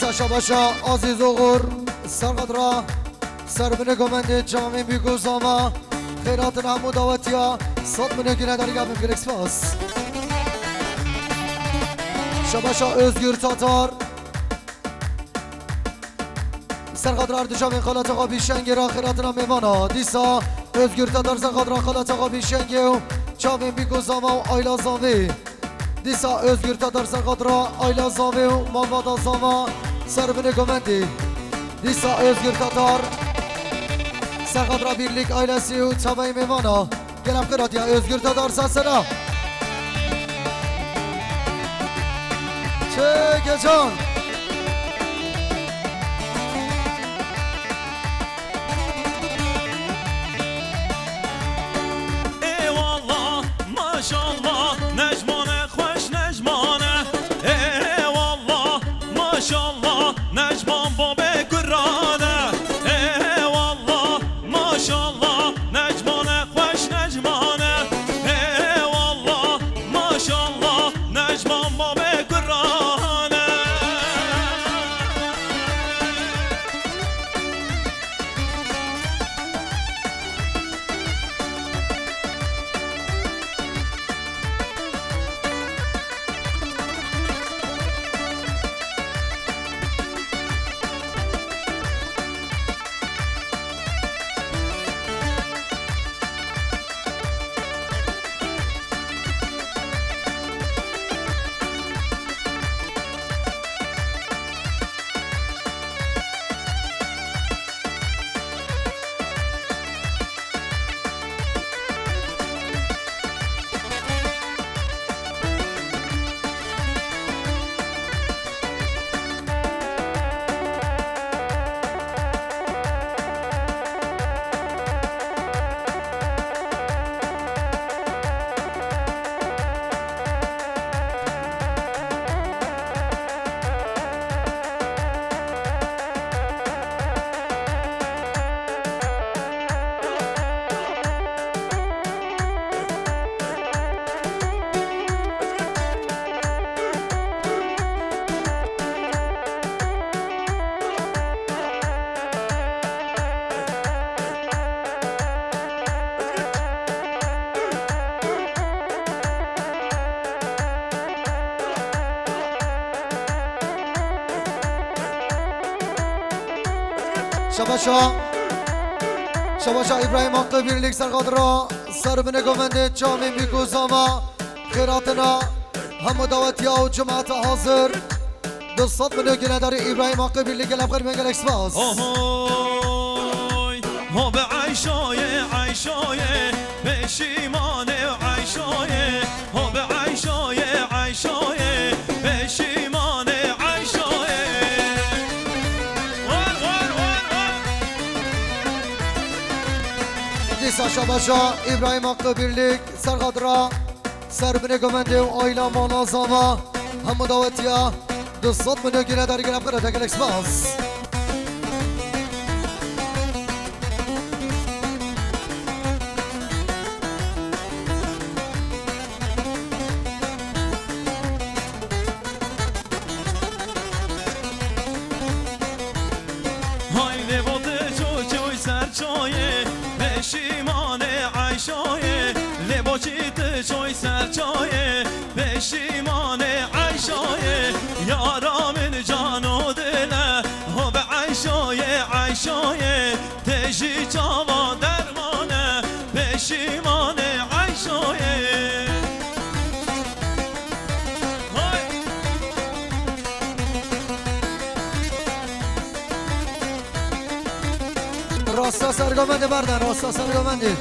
دیسا شباشا عزیز و غور سرقدرا سربنه گمنده جامعه بیگوزاما خیرات نمو دعوتیا صد منه گیره داری گفت گرکس باس شباشا özgür تاتار سرقدر اردشام خالات آقا بیشنگ را خیراتنا میمانا دیسا özgür تاتار سرقدر خالات آقا بیشنگ و جامعه بیگوزاما و آیلا زاوی دیسا özgür تاتار سرقدر آیلا زاوی و مالوادا زاما سربنه گمنده دیسا özgür تاتار سرقدر birlik ailesi و تبعی میمانا گرم خیرات یا özgür تاتار سسنا چه جان ای والله ماشاءالله نجمانه خوش نجمانه ای والله ماشاءالله نجمان باب گرانه ای والله ماشاءالله نجمانه خوش نجمانه ای والله ماشاءالله نجمان باب گرانه شباشا ابراهیم حق birlik سرقدرا سربنه گمنده جامعه بیگوزاما خیراتنا همو دعوتیا و جماعت حاضر 200 منه گیره داری ابراهیم حق birlik گلب خیر منگل اکسپاس اوهوی ها به عیشای عیشای پشیمانه عیشای ها به عیشای عیشای پشیمانه عیشای دیسا شباشا ابراهیم حق birlik سرقدرا سربنه گمنده و آیلا مانازاما همو دعوتیا 200 منه گیره داری گلب خیر منگل اکسپاس های لبات چوچوی سرچای پشیمانه عیشای لباچیت چوی سرچای پشیمانه عیشای یارا من جان و دله ها به عیشای عیشای تجی چاوا درمانه پشیمانه عیشای راستا سرگامنده بردن راستا سرگامنده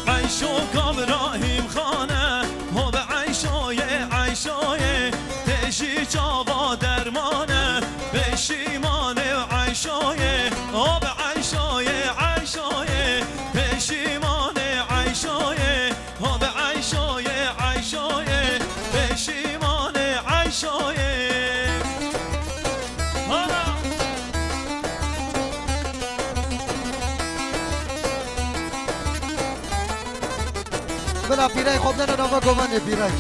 عیشو ابراهیم خانه ها به عیشای عیشای تشی چاوا درمانه پشیمانه عیشای ها به عیشای عیشای پشیمانه عیشای ها به عیشای عیشای پشیمانه عیشای بلا پیرک خوب نه نامه گومنده پیرک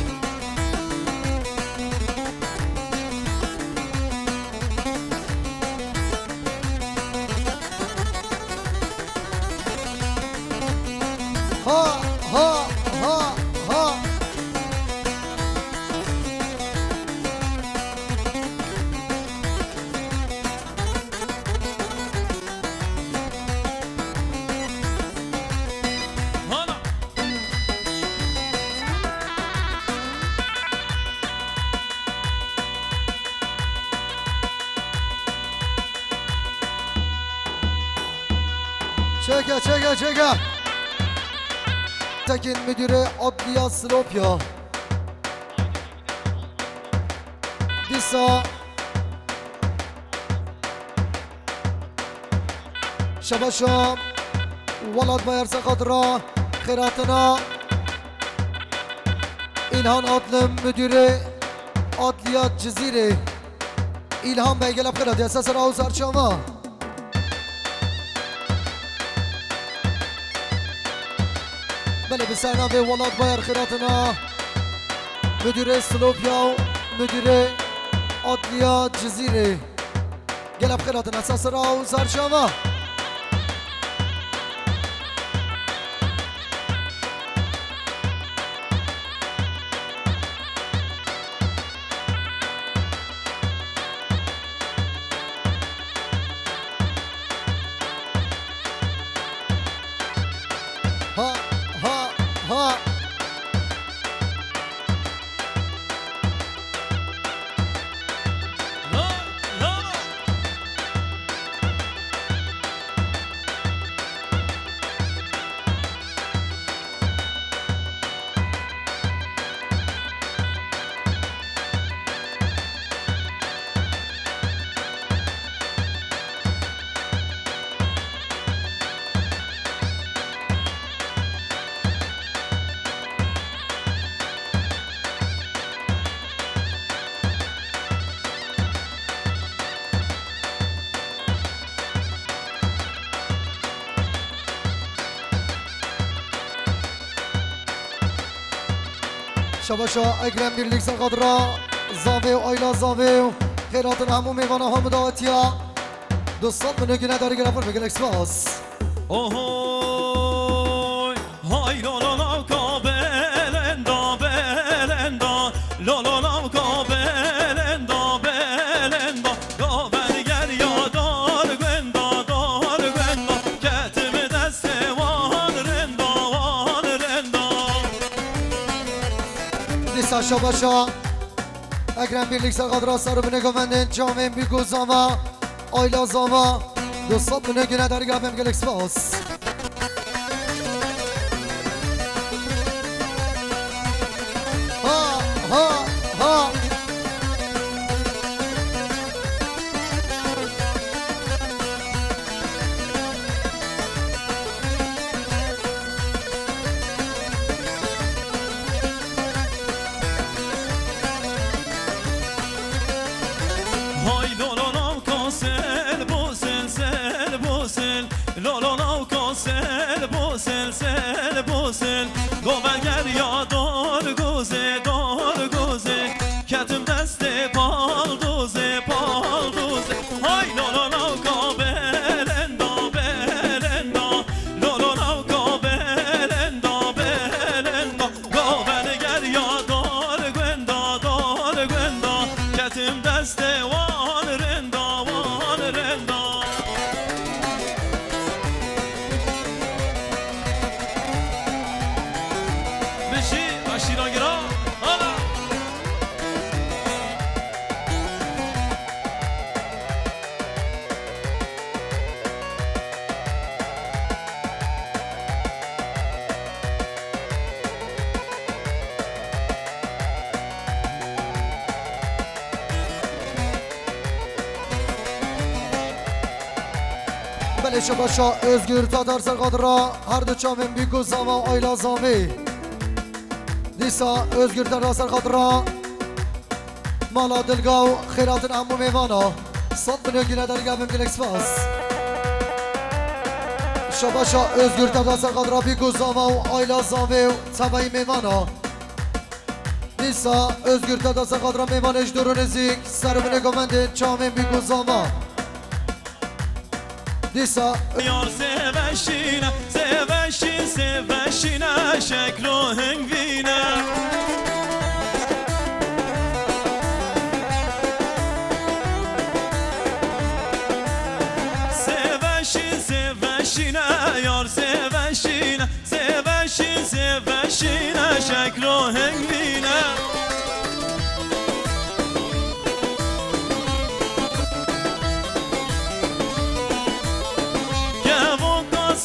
ها ها ها ها حالا چگه تکین مدیر عدلیه سلوپیا دیسا شباشا ولاد بایرس خاطرا خیراتنا ایلهان عدل مدیر عدلیه جزیره ایلهان بیگل بخیرات اساس راو سرچاما بله بسرنا به ولاد بایر خیراتنا مدیر سلوپیا و مدیر عدلیه جزیره گلب خیراتنا اساس راو سرچاما ها ها ها لا لا شباشا اگرم birlik سرقادرا زاوه و آیلا زاوه و خیراتن همو میوانه ها مداوتیا دوستان منو گنه داری گرفون بگل اکسپاس اوهوی های لا لا لا کابلندا بلندا لا لا لا کابلندا بلندا گاور یادار گندا دار گندا کتم دست وان رندا وان رندا دیسا شباشا اگرم birlik سرقادرا سارو بینه گوندن جامعه بیگو زاما آیلا زاما دوستان منو گنه داری گرفون بگل اکسپاس ها ها ها های لا لا لا کاسل بوسل سل بوسل لا لا لا کاسل بوسل سل بوسل گوبر یادار گوزه دار گوزه کتم دست پال دوزه پال دوزه های لا لا لا کابلندا بلندا لا لا لا کابلندا بلندا گوبر یادار گندا دار گندا کتم دست وان رندا وان رندا بشی اشیراگرا حالا بله شباشا özgür Tatar Sargadra her dü çavim bir guzama ayla zami دیسا özgür Tatar Sargadra مالا دلگاو خیراتن امو میوانا صد منو گیره در گفم گلکس فاس شباشا özgür tada سرقدرا بیگو زاما و آیلا زاوی و تبایی میوانا نیسا özgür tada سرقدرا میوانش درو نزیک سر بینه گمنده چامین بیگو زاما نیسا Yar seveşine, seveşin, seveşine şeklo hengvine Seveşin, seveşine, yar seveşine Seveşin, seveşine şeklo hengvine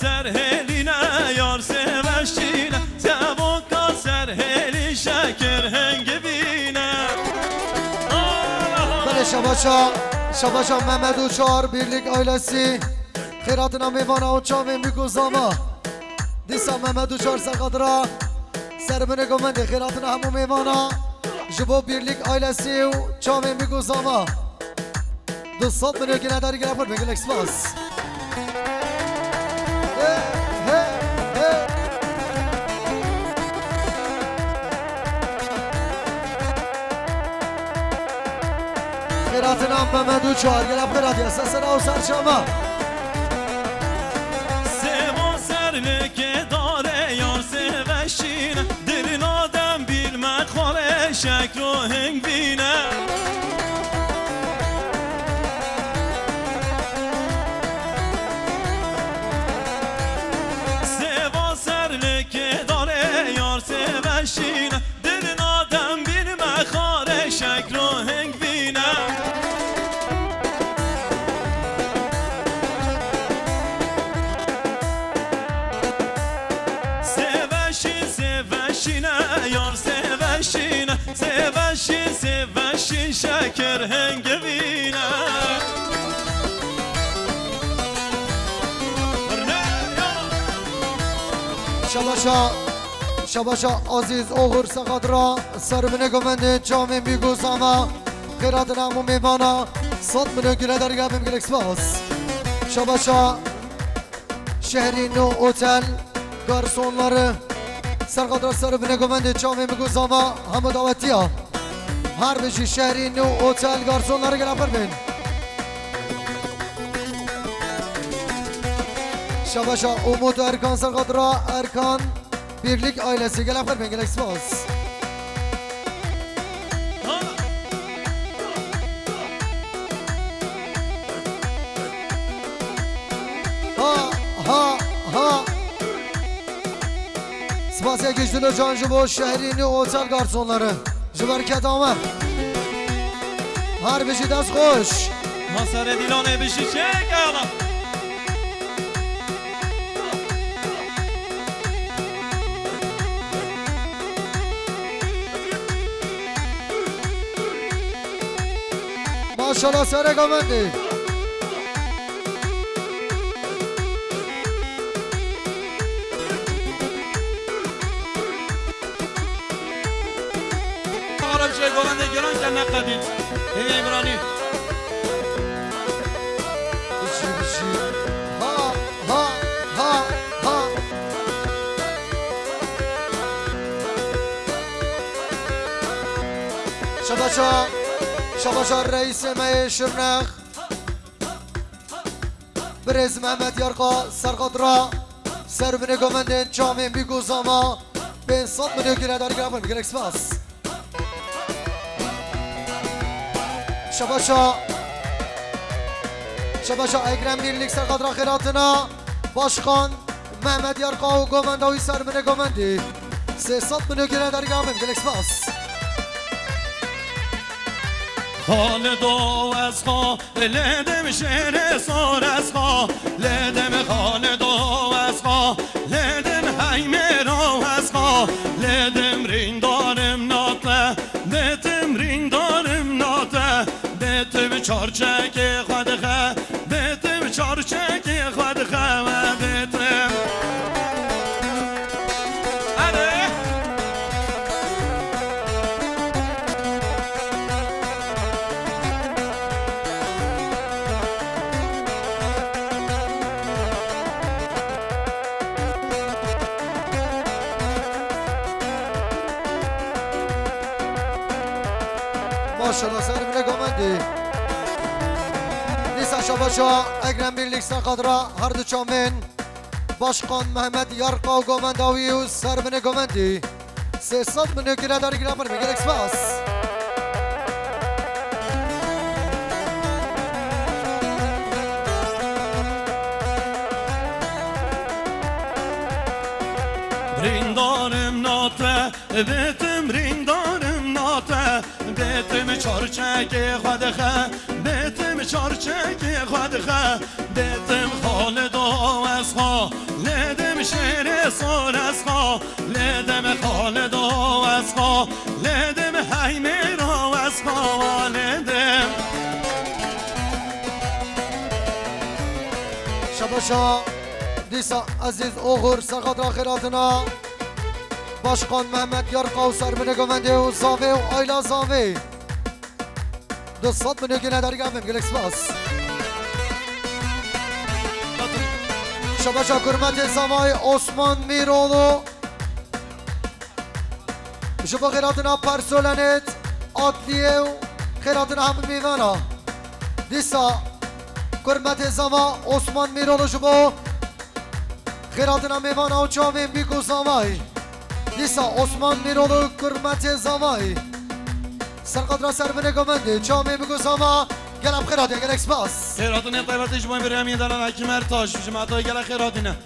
Serheline yar seveşine Sevoka serheli şeker hengibine بله شباشا محمد و چار birlik ailesi خیراتنا میوانا و چامین بیگو زاما دیسا محمد و چار سرقدرا سر بینه گمنده خیراتنا همو میوانا جبو birlik ailesi و چامین بیگو زاما 200 میلیون که نداری گره پر بگل اکسپاس خیراتنا محمد و چار گره خیراتی اساس را و سرچاما Sevo serleke dare yar seveşine Dilin adem bilmek hale şekro hengvine Sevo serleke dare yar seveşine Dilin adem bilmek hale şekro hengvine Seveşin, seveşine yar seveşine Seveşin, seveşin şeker hengevine شباشا عزیز اوغر سقدرا سر بینه گمنده چامین بیگو زاما خیراتنا همو میوانا 100 میلیون گره در گفیم گل اکسپاس شباشا شهری نو اوتل گارسونları سرقدرا سر بینه گمنده چامین بیگو زاما همو دعوتی ها هر بشی شهری نو اوتل گارسونları گره پر بین شباشا Umut Erkan Sarkadra Erkan Birlik ailesi gel afar ben gel ekspos ha Spasiye geçtiğinde Cancu Boş şehrini otel garsonları Cüberket Amer Harbici ders koş Masare dilane bişi çek ağlam Maşallah sere gömendi. Arap şey golande gelen kendine kadit. Evi İbrani. Ha. شباشا رئیس مه شرنخ برز محمد یارقا سرقدرا سر بینه گمنده چامین بیگو زاما بین 100 میلیون گیره داری گرفت بگیر اکسپاس شباشا اگرم birlik سرقدرا خیراتنا باشخان محمد یارقا و گمنده وی سر بینه گمنده 300 میلیون گیره داری گرفت بگیر اکسپاس حال دو از خوا لدم شهر سار از خوا لدم حال دو از خوا لدم حیمه رو از خوا لدم رین دارم ناته لدم رین دارم ناته بتم چارچک خودخه بتم چارچک خودخه و بتم ماشاءالله سر بله گمندی نیسا شباشا اگرم birlik سرقادرا هر دو چامین باشقان محمد یارقا و گمنداوی و سر بله گمندی 300 منو گره داری گره پر میگه اکسپاس رینگدارم ناته بیتم رینگدارم ناته بیتم چارچک خودخه بیتم چارچک خودخه بیتم خالد و اسخا لیدم شیر سار اسخا لیدم خالد و اسخا لیدم حیمیر و اسخا لیدم شباشا دیسا عزیز اوغور سرقادر آخراتنا باشقان محمد یارقا و سر بله گمنده و زاوه و آیلا زاوه 200 منو گره داری گم بیم اکسپاس شباشا کرمت زمای عثمان میرولو شبا خیراتنا پرسولنت آتلیه و خیراتنا همه میوانا دیسا کرمت زما عثمان میرولو شبا خیراتنا میوانا و چاوین بیکو زمای دیسا عثمان میرولو کرمت زمای سرقادرا سر بله گمنده چاوین بیکو زما گلم خیراتی اگر اکسپاس خیراتونه طیبت اجماعی بریم یه دلان حکیم ارتاش جماعتای گل خیراتینه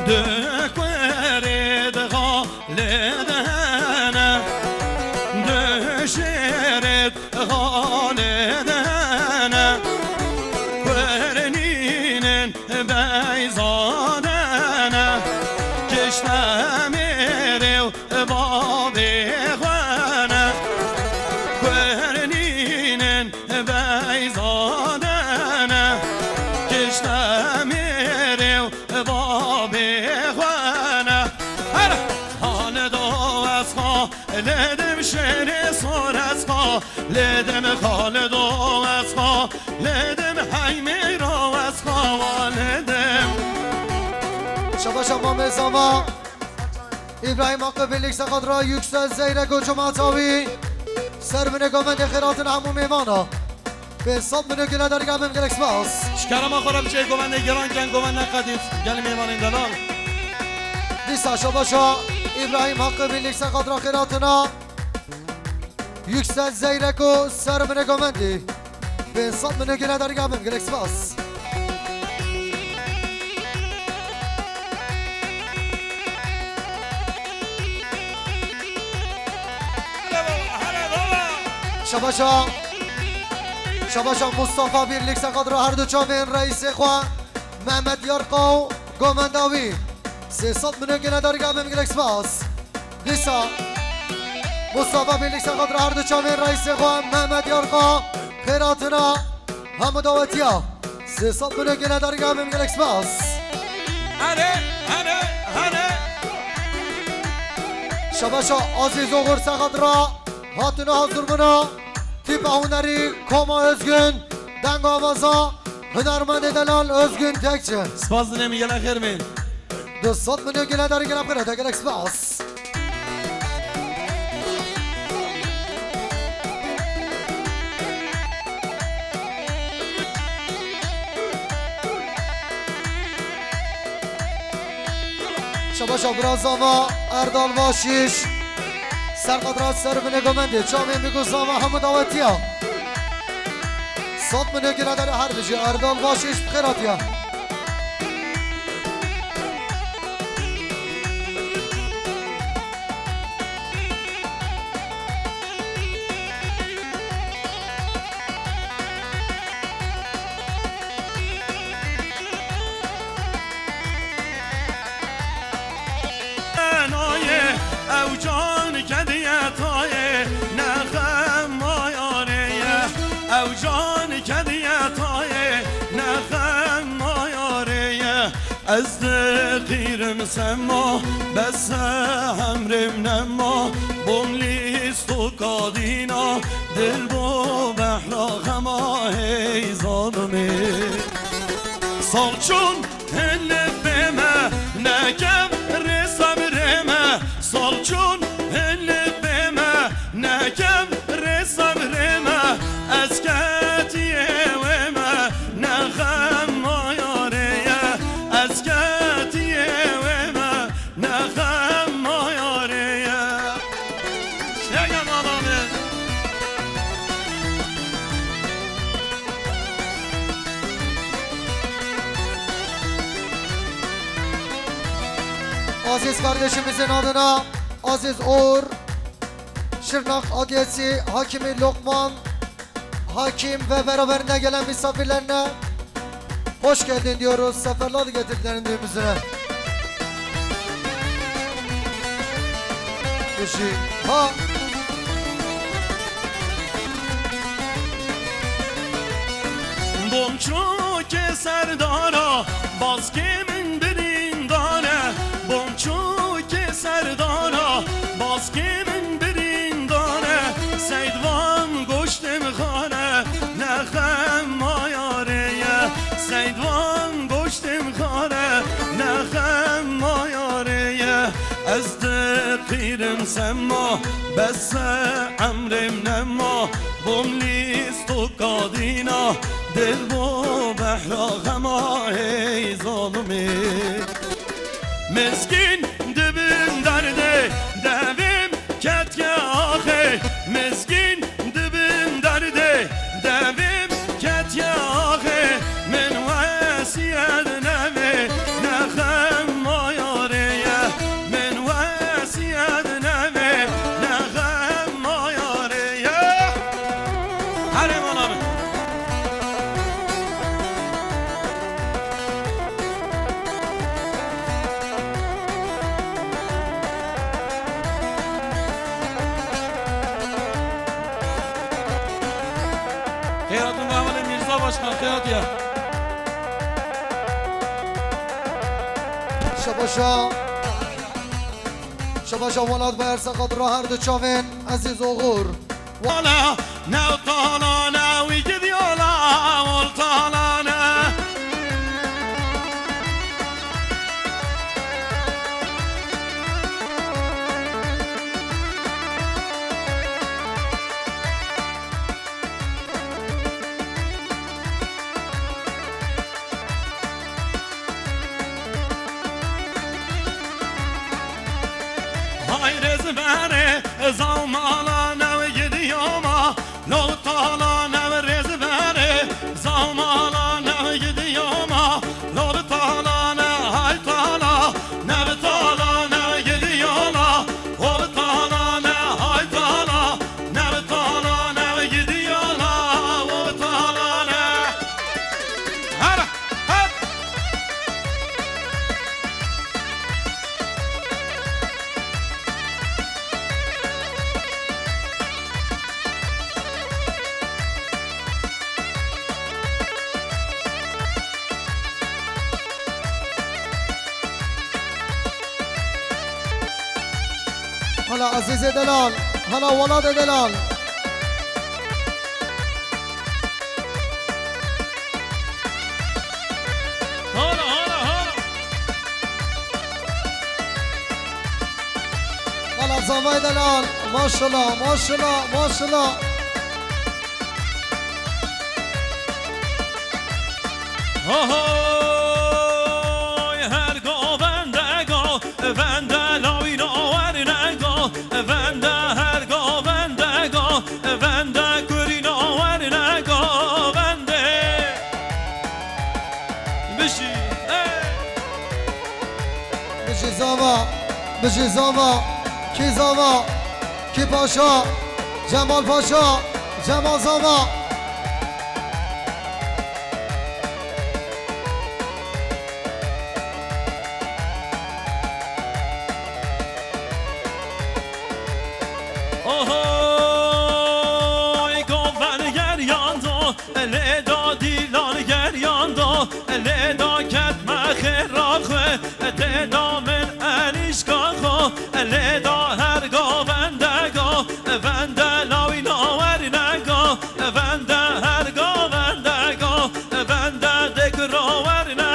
دکوری غالدانه دشیرت غالدانه ورنینن بیزادانه کشتمیری و بابی خوانه ورنینن بیزادانه کشتمیری و بابی خوانه هر حال دو اسخا لیدم شیر سور اسخا لیدم خالد و اسخا لیدم حیمیر و اسخا لیدم شباشا مام زما ابراهیم حق بلیک سقادرا یکسل زیرک و جماعتاوی سر بله گمنده خیراتن همو میوانا به 100 منو گله داری گم بیم اکسپاس شکرم آخرا بچه گومنده گران کن گومنده قدیف گل میمان این دلال دیسا شباشا ابراهیم حق بلیک سقادرا خیراتنا یکسل زیرک و سر بله گمنده به 100 منو گله داری گم بیم اکسپاس شباشا مصطفى birlik سقادرا هر دو چاوین رئیس خواه محمد یارقا و گمنداوی 300 منو گله داری گم بیم اکسپاس دیسا مصطفى birlik سقادرا هر دو چاوین رئیس خواه محمد یارقا خیراتنا همه دعوتیا 300 منو گله داری گم بیم اکسپاس هره شباشا عزیز اوغور سقادرا هاتنا حضور بنا تیپ هنری کاما özgün دنگ آوازا هنرمند دلال özgün تکچه سپاس دنیم گل خیر مین 200 منو گله داری گلم خیره تگر اکسپاس شباشا برازاما اردال باشیش سرقادرات سر بله گمنده چامین بگو زاما همه دعوتیا 100 منو گله داری هر بجی اردال باشیش بخیراتیا او جان کدیتای نخم مایاریه او جان کدیتای نخم مایاریه از دقیرم سما بس همرم نما بملیست و کادینا دل با بحرا غما هی ظالمه سالچون هلبمه نکم رسمرمه سالچون هلبمه نکم رسمرمه از کتیه ومه نخم مایاریه از کتیه ومه نخم مایاریه چگم آدامه Aziz kardeşimizin adına Aziz Uğur, Şırnak Adliyesi Hakimi Lokman, Hakim ve beraberinde gelen misafirlerine hoş geldin diyoruz. Seferler getirdilerin düğümüzüne. Ha. بمچو که سردارا باز که من بریندانه بمچو که سردارا باز که من بریندانه سیدوان گشتم خانه نخم مایاریه سیدوان گشتم خانه نخم مایاریه از دقیرم سما بس عمرم نما بوم لیست و قادینا دل بو بحرا غما هی ظالمی مسکین دبیم درده دویم کتک آخه مسکین دبیم درده دویم کتک آخه من وسیعت نوی نخم مایاریه من وسیعت نوی نخم مایاریه هرم آنامه خیراتون به عمل میرزا باشکن خیرات یا شباشا ولاد برسا قدر هر دو چاوین عزیز اغور والا نو طالانا ويجد يولا والطالانا هاي رزبانه زومالانا ويجد يوما لو طالانا ورزبانه زومالانا ويجد يوما لو طالانا هاي طالا نب طالانا ويجد يوما هو طالانا هاي طالا نب طالانا ويجد يوما هو طالانا هرا هب هلا عزیز دلال هلا ولاد دلال هلا هلا هلا هلا زمای دلال ماشالله ماشالله ماشالله Ahoy, her go vende vende lavina verne vende her go vende kurina verne vende بشی بشی زاما کی زاما کی پاشا جمال پاشا جمال زاما Ahoy, govan geryanda leda dilan geryanda leda ketme khirakhwe teda men anishkakho leda her govende go vende lavina verne go vende her govende go vende dekro verne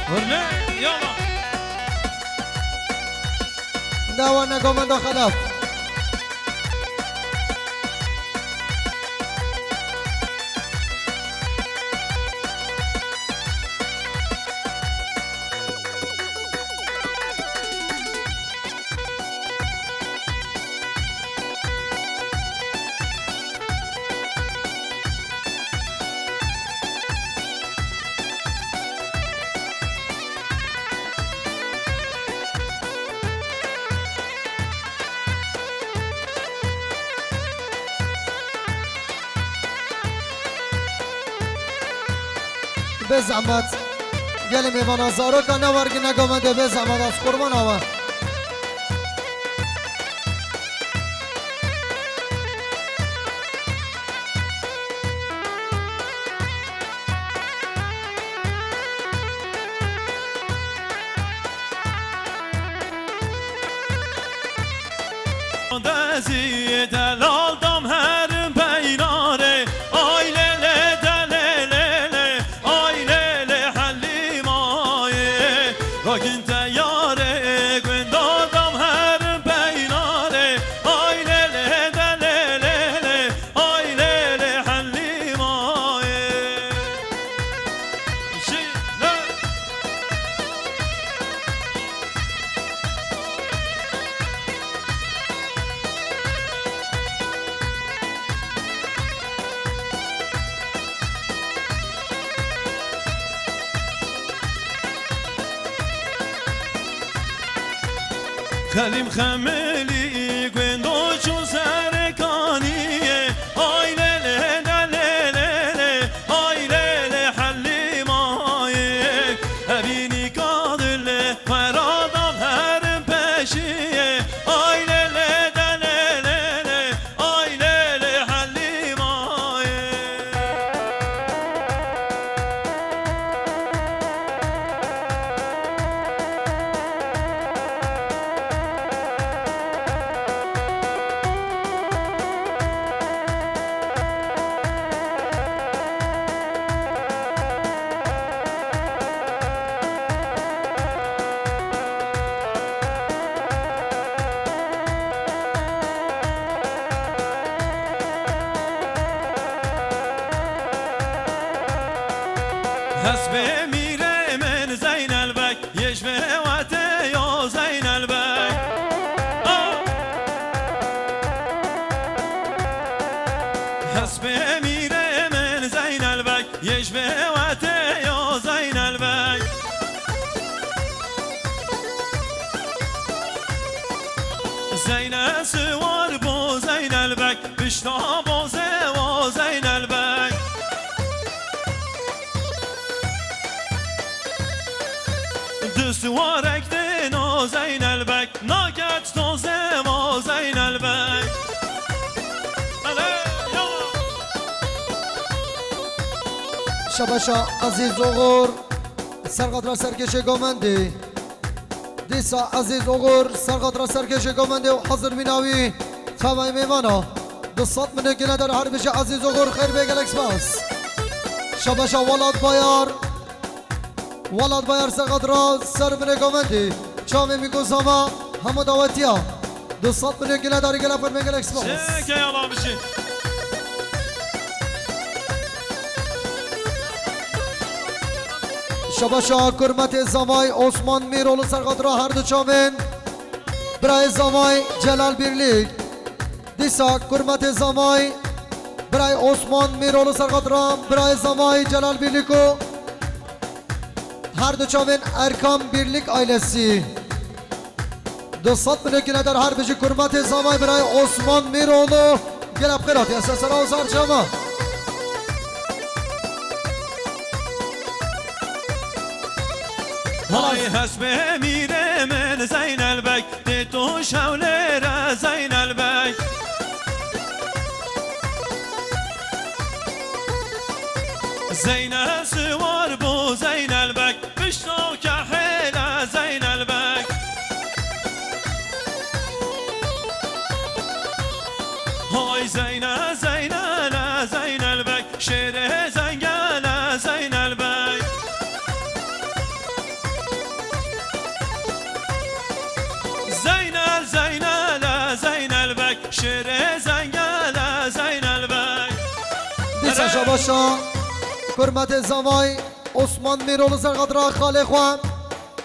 ورنه يلا داوا نگومن داخلات به زحمت گل میوان زارو که نورگی نگامده به زحمت از قربان آوه دزی دلال دم هر بیناره آی لیله دلیله آی لیله حلی مایه راکین تیاره گوندادم هر بیناره آی لیله دلیله آی لیله حلی مایه شیله خلیم خملی گوندو چون سرکانیه آی لیله دلیله آی لیله حلی مایه هبینی کادله فرادم هر پشیه آی لیله دلیله آی لیله حلی مایه حسب میره من زین البک یش به وته یا زین البک حسب میره من زین البک یش به وته یا زین البک زین سوار بو زین البک بشتا بازه و زین البک دستوارک دینا زین البک ناکت تازه و زین البک شبشا عزیز اوغور سرقدر سرکش گامنده دیسا عزیز اوغور سرقدر سرکش گامنده و حضر میناوی تمام میوانا 200 منو که نداره هر بشه عزیز اوغور خیر بگل اکسپاس شبشا ولاد بایر سرقدر سر منو گامنده چامه میگو زما همو دعوتیا 200 منو که نداره گل پر بگل اکسپاس که یالا بشی شباشا کرمت زمای عثمان میرولو سرقدرا هر دو چامن برای زمای جلال بیرلیک دیسا کرمت زمای برای عثمان میرولو سرقدرا برای زمای جلال بیرلیکو هر دو چامن ارکام بیرلیک آیلسی 200 منو که ندار هر بجی کرمت زمای برای عثمان میرولو گلب قراتی اساسا اوزار جامع های حسب میره من زین البک ده تو شوله را زین البک زین سوار بو زین البک بشتو که حیل زین البک های زین البک شیر زنگل زین البک شباشا کرمت زمای عثمان میرول سرقدر خاله خوان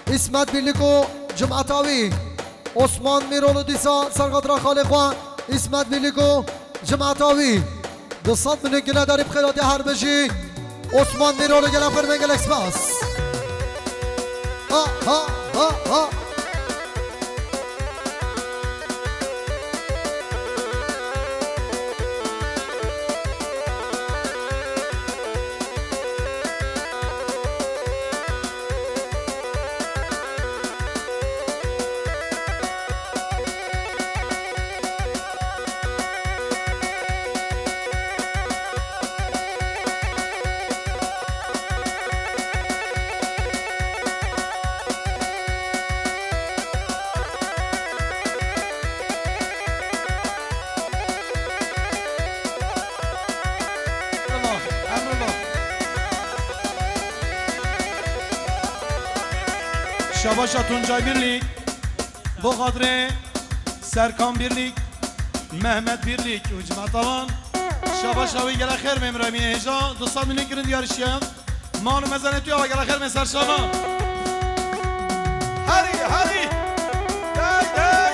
اسمت بیلیکو جمعتاوی عثمان میرول دیسا سرقدر خاله خوان اسمت بیلیکو جمعتاوی 200 من گله داری بخیرات هر بشی عثمان میرول گله فرمه گله اکسپاس ها ها ها ها شباشا تونجای birlik bu kadre Serkan birlik Mehmet birlik ucuma tavan şabaşa ve gele khair memra min heja 200 milyon girin yarışya manu mezanet ya gele khair mesar şaba hadi hadi gel gel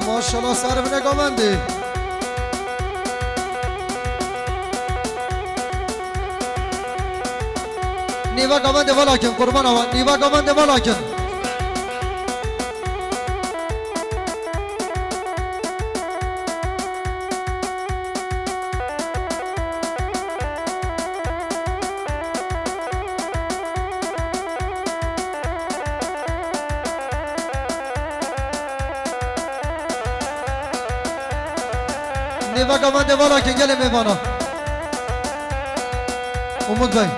ماشاءالله سر نگامندی نیوا گامنده ولاکن قربان آوان نیوا گامنده ولاکن نیوا گامنده ولاکن گله میوانا امود بای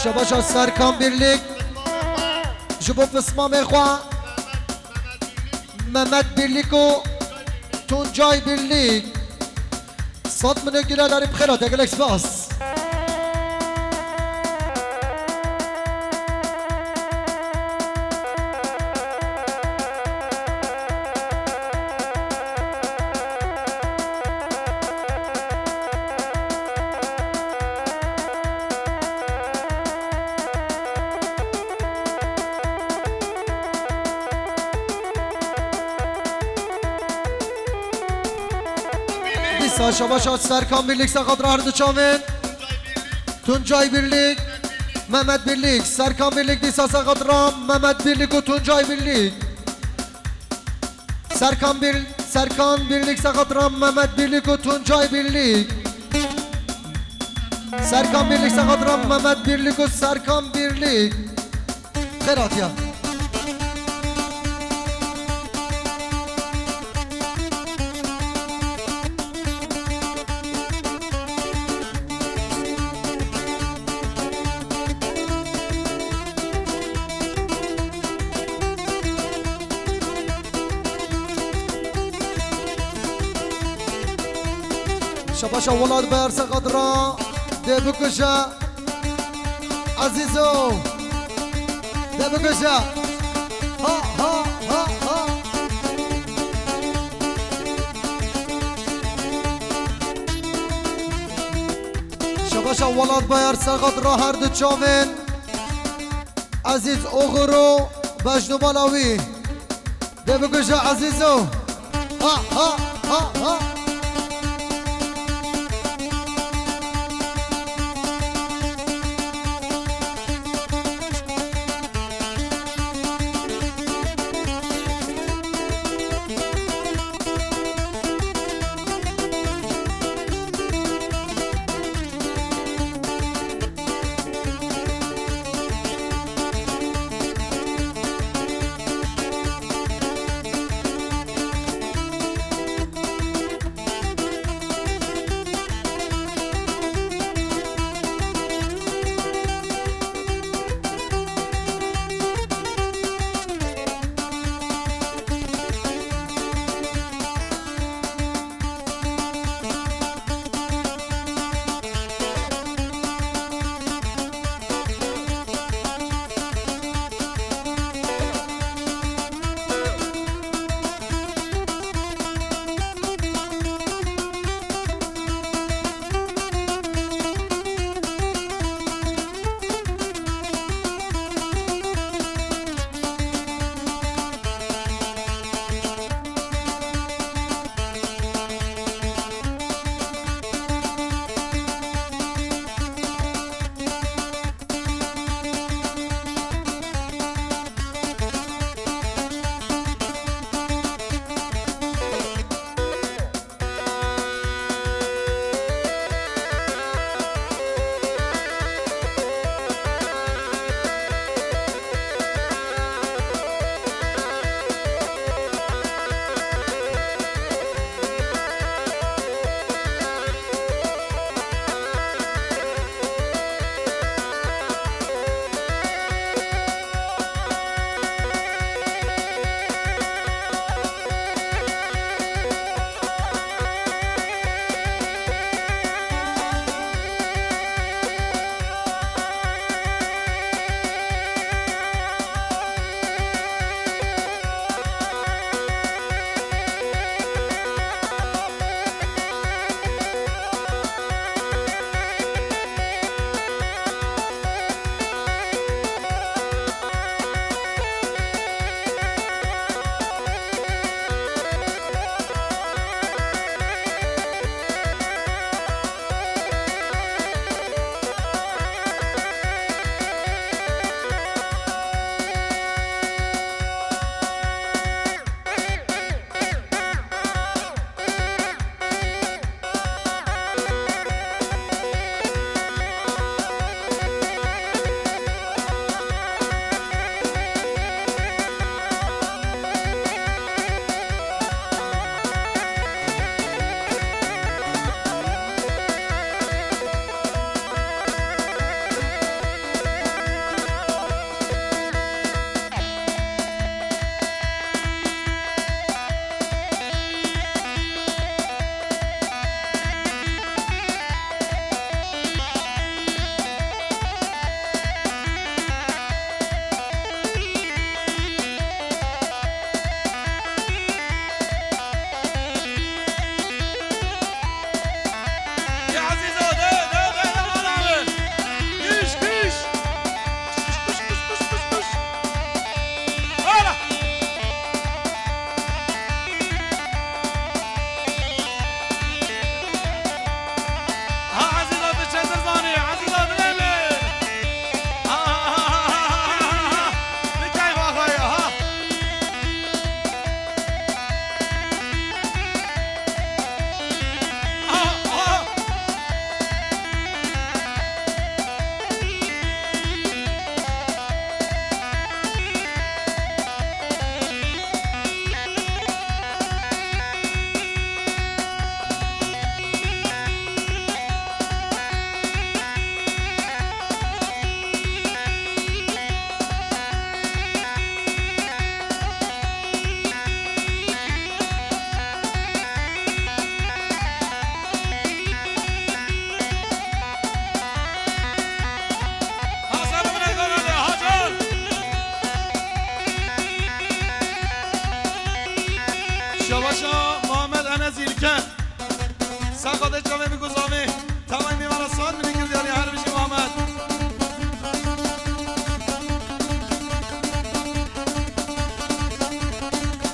شباشا سرکان birlik جبو فسمام خواه ممد birlik و تونجای birlik 100 من گله داری بخیرات اگل اکسپاس شباشات سرکان birlik سقادر هر دو چامن تونجای birlik Mehmet birlik Serkan birlik Disa Sakadram Mehmet birlik و تونجای birlik Serkan birlik Sakadram Mehmet birlik و تونجای birlik Serkan birlik Sakadram Mehmet birlik و Serkan birlik خیرات ya شباشا ولاد برس قدرا ده بکشا عزیزو ده بکشا ها ها ها ها شباشا ولاد برس قدرا هر دو چامن عزیز اغرو بجنو بالاوی ده بکشا عزیزو ها ها ها ها زیل که سخاده جامعه بگذامه تمام میمانا سال میگیر دیاری هر بشی محمد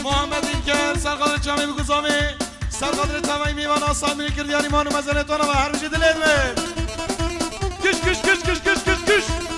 محمد این که سرقادر جامعه بگذامه سرقادر تمام میمانا سال میگیر دیاری مانو مزنه تانا و هر بشی دلیت به کش کش کش کش کش کش کش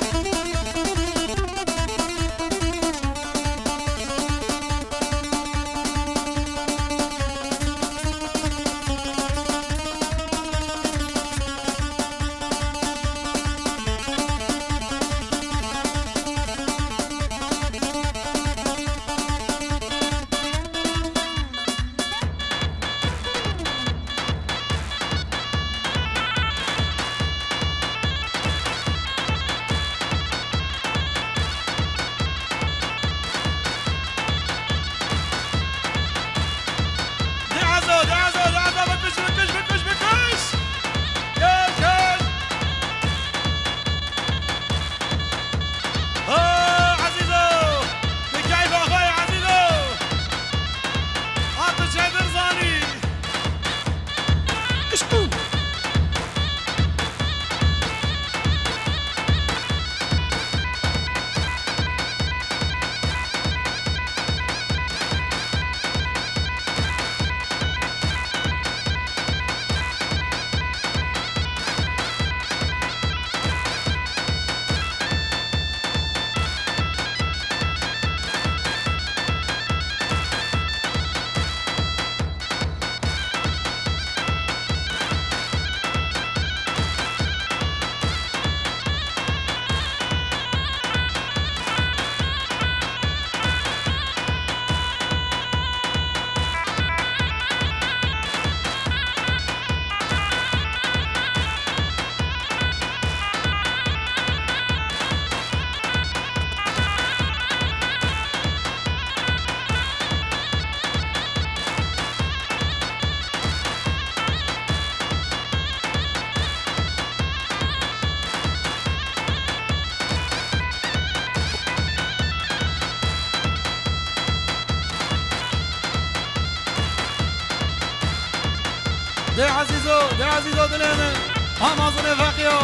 ده عزیزو دلمه آمازن فقیا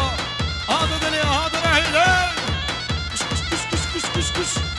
آدو دلی آدو رحیله کش کش کش کش کش کش